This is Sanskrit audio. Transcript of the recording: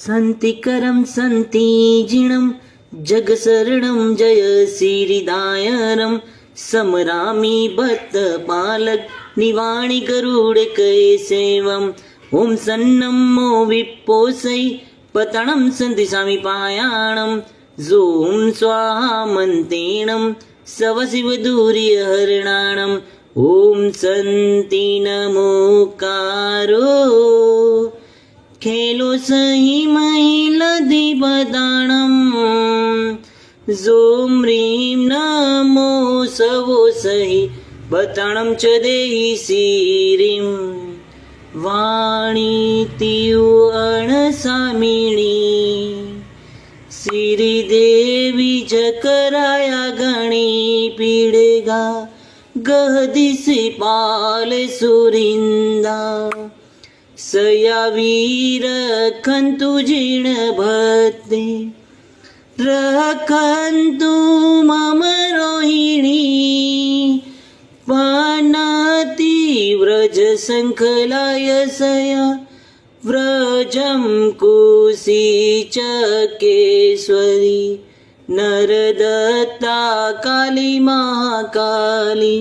सन्तिकरं सन्तीजिणं जगशरणं जय श्रीदायनं समरामि भक्तपालक निवाणि गरुडकेशवम् ॐ सन्नमो विप्पोसै पतनं सन्दिशामि पायाणं ॐ स्वाहा मन्त्रेणं सवशिवदूर्यहरणाणम् ॐ सन्ति नमोकारो खेलो सहि महिलधिपदाणम् ॐ ह्रीं नमो सवो सहि पतनं च देहि श्रीं वाणी तियुअणसामिणी श्रीदेवी जकराया गणी पीडेगा गहदिसि पाल सुरिंदा सयावीर रखन्तु जीर्ण भक्ति रखन्तु मम रोहिणी वनति व्रज शङ्खलाय सया व्रजं कुशीचकेश्वरी नरदत्ता काली महाकाली।